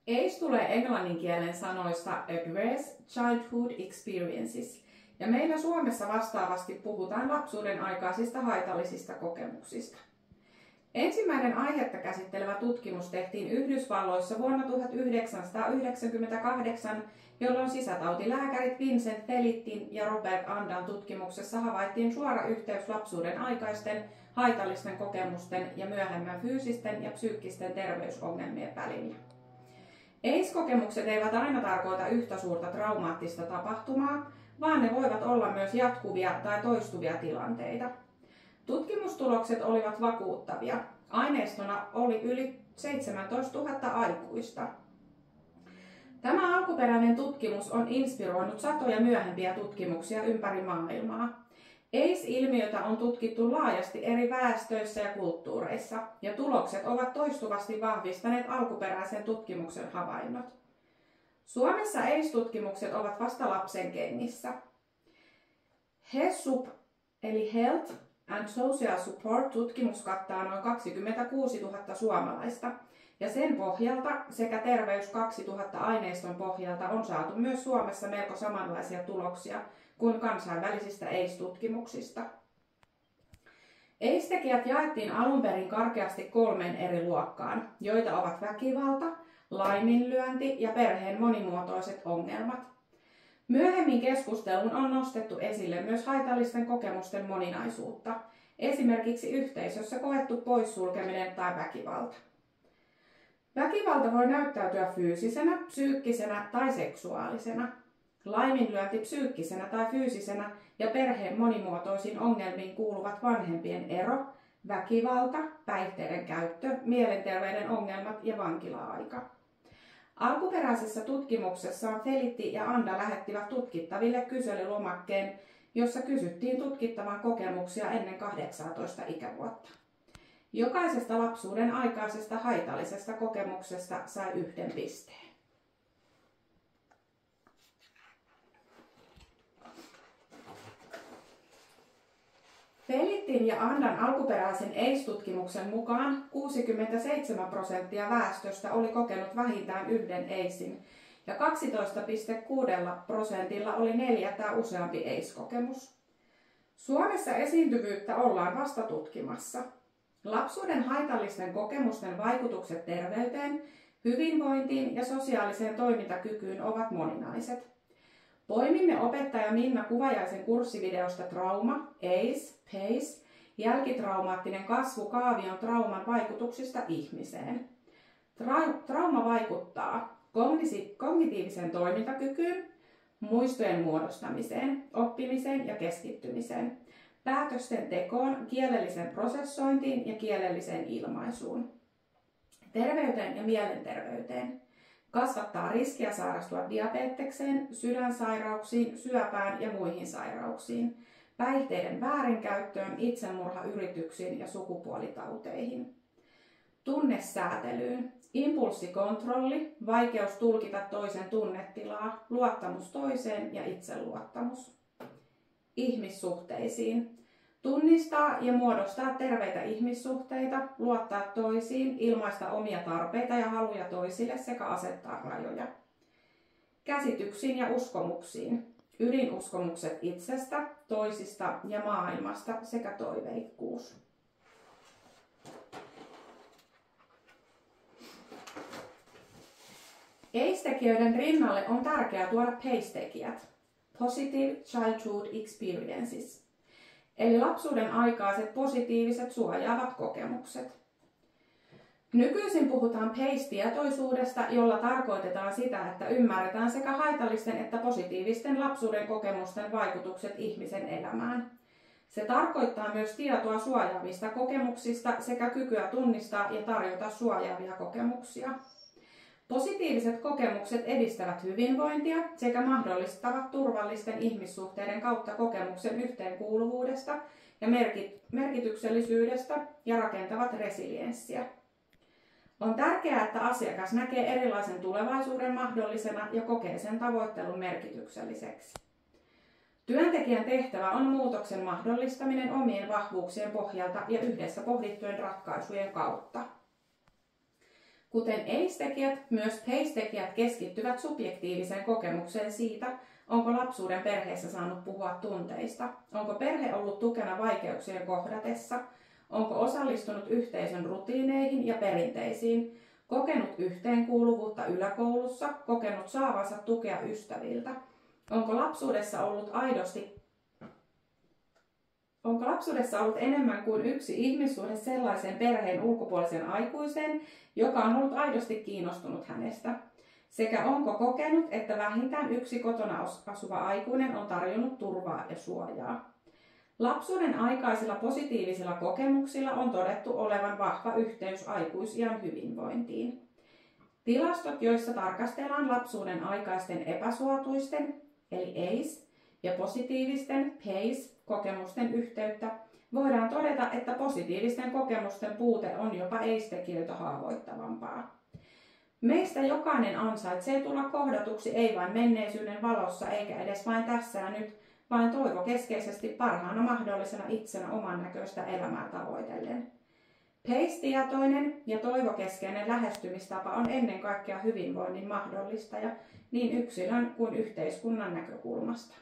ACE tulee englannin kielen sanoista Adverse Childhood Experiences, ja meillä Suomessa vastaavasti puhutaan lapsuuden aikaisista haitallisista kokemuksista. Ensimmäinen aihetta käsittelevä tutkimus tehtiin Yhdysvalloissa vuonna 1998, jolloin sisätautilääkärit Vincent Felitin ja Robert Andan tutkimuksessa havaittiin suora yhteys lapsuuden aikaisten haitallisten kokemusten ja myöhemmän fyysisten ja psyykkisten terveysongelmien välillä. ACE-kokemukset eivät aina tarkoita yhtä suurta traumaattista tapahtumaa, vaan ne voivat olla myös jatkuvia tai toistuvia tilanteita. Tutkimustulokset olivat vakuuttavia. Aineistona oli yli 17 000 aikuista. Tämä alkuperäinen tutkimus on inspiroinut satoja myöhempiä tutkimuksia ympäri maailmaa. ACE-ilmiötä on tutkittu laajasti eri väestöissä ja kulttuureissa, ja tulokset ovat toistuvasti vahvistaneet alkuperäisen tutkimuksen havainnot. Suomessa ACE-tutkimukset ovat vasta lapsenkengissä. HESUP eli Health and Social Support-tutkimus kattaa noin 26 000 suomalaista, ja sen pohjalta sekä Terveys 2000 aineiston pohjalta on saatu myös Suomessa melko samanlaisia tuloksia kuin kansainvälisistä ACE-tutkimuksista. ACE-tekijät jaettiin alun perin karkeasti 3 eri luokkaan, joita ovat väkivalta, laiminlyönti ja perheen monimuotoiset ongelmat. Myöhemmin keskusteluun on nostettu esille myös haitallisten kokemusten moninaisuutta, esimerkiksi yhteisössä koettu poissulkeminen tai väkivalta. Väkivalta voi näyttäytyä fyysisenä, psyykkisenä tai seksuaalisena. Laiminlyönti psyykkisenä tai fyysisenä ja perheen monimuotoisiin ongelmiin kuuluvat vanhempien ero, väkivalta, päihteiden käyttö, mielenterveyden ongelmat ja vankila-aika. Alkuperäisessä tutkimuksessaan Felitti ja Anda lähettivät tutkittaville kyselylomakkeen, jossa kysyttiin tutkittavan kokemuksia ennen 18 ikävuotta. Jokaisesta lapsuuden aikaisesta haitallisesta kokemuksesta sai 1 pisteen. Felittin ja Andan alkuperäisen ACE-tutkimuksen mukaan 67% väestöstä oli kokenut vähintään 1 ACEin ja 12,6% oli 4 tai useampi ACE-kokemus. Suomessa esiintyvyyttä ollaan vasta tutkimassa. Lapsuuden haitallisten kokemusten vaikutukset terveyteen, hyvinvointiin ja sosiaaliseen toimintakykyyn ovat moninaiset. Poimimme opettaja Minna Kuvajaisen kurssivideosta Trauma, ACE, PACE, jälkitraumaattinen kasvu kaavion trauman vaikutuksista ihmiseen. Trauma vaikuttaa kognitiiviseen toimintakykyyn, muistojen muodostamiseen, oppimiseen ja keskittymiseen, päätösten tekoon, kielelliseen prosessointiin ja kielelliseen ilmaisuun, terveyteen ja mielenterveyteen. Kasvattaa riskiä sairastua diabetekseen, sydänsairauksiin, syöpään ja muihin sairauksiin, päihteiden väärinkäyttöön, itsemurhayrityksiin ja sukupuolitauteihin. Tunnesäätelyyn, impulssikontrolli, vaikeus tulkita toisen tunnetilaa, luottamus toiseen ja itseluottamus. Ihmissuhteisiin. Tunnistaa ja muodostaa terveitä ihmissuhteita, luottaa toisiin, ilmaista omia tarpeita ja haluja toisille sekä asettaa rajoja. Käsityksiin ja uskomuksiin. Ydinuskomukset itsestä, toisista ja maailmasta sekä toiveikkuus. ACE-tekijöiden rinnalle on tärkeää tuoda PACE-tekijät, Positive Childhood Experiences, eli lapsuuden aikaiset positiiviset suojaavat kokemukset. Nykyisin puhutaan PACE-tietoisuudesta, jolla tarkoitetaan sitä, että ymmärretään sekä haitallisten että positiivisten lapsuuden kokemusten vaikutukset ihmisen elämään. Se tarkoittaa myös tietoa suojaavista kokemuksista sekä kykyä tunnistaa ja tarjota suojaavia kokemuksia. Positiiviset kokemukset edistävät hyvinvointia sekä mahdollistavat turvallisten ihmissuhteiden kautta kokemuksen yhteenkuuluvuudesta ja merkityksellisyydestä ja rakentavat resilienssiä. On tärkeää, että asiakas näkee erilaisen tulevaisuuden mahdollisena ja kokee sen tavoittelun merkitykselliseksi. Työntekijän tehtävä on muutoksen mahdollistaminen omien vahvuuksien pohjalta ja yhdessä pohdittujen ratkaisujen kautta. Kuten ACE-tekijät, myös PACE-tekijät keskittyvät subjektiiviseen kokemukseen siitä, onko lapsuuden perheessä saanut puhua tunteista, onko perhe ollut tukena vaikeuksien kohdatessa, onko osallistunut yhteisön rutiineihin ja perinteisiin, kokenut yhteenkuuluvuutta yläkoulussa, kokenut saavansa tukea ystäviltä, onko lapsuudessa ollut enemmän kuin yksi ihmissuhde sellaisen perheen ulkopuolisen aikuiseen, joka on ollut aidosti kiinnostunut hänestä, sekä onko kokenut, että vähintään yksi kotona asuva aikuinen on tarjonnut turvaa ja suojaa. Lapsuuden aikaisilla positiivisilla kokemuksilla on todettu olevan vahva yhteys aikuisiän hyvinvointiin. Tilastot, joissa tarkastellaan lapsuuden aikaisten epäsuotuisten, eli ACE, ja positiivisten PACE-kokemusten yhteyttä, voidaan todeta, että positiivisten kokemusten puute on jopa ACE-tekijöitä haavoittavampaa. Meistä jokainen ansaitsee tulla kohdatuksi ei vain menneisyyden valossa eikä edes vain tässä ja nyt, vaan toivokeskeisesti parhaana mahdollisena itsenä oman näköistä elämää tavoitellen. PACE-tietoinen ja toivokeskeinen lähestymistapa on ennen kaikkea hyvinvoinnin mahdollistaja niin yksilön kuin yhteiskunnan näkökulmasta.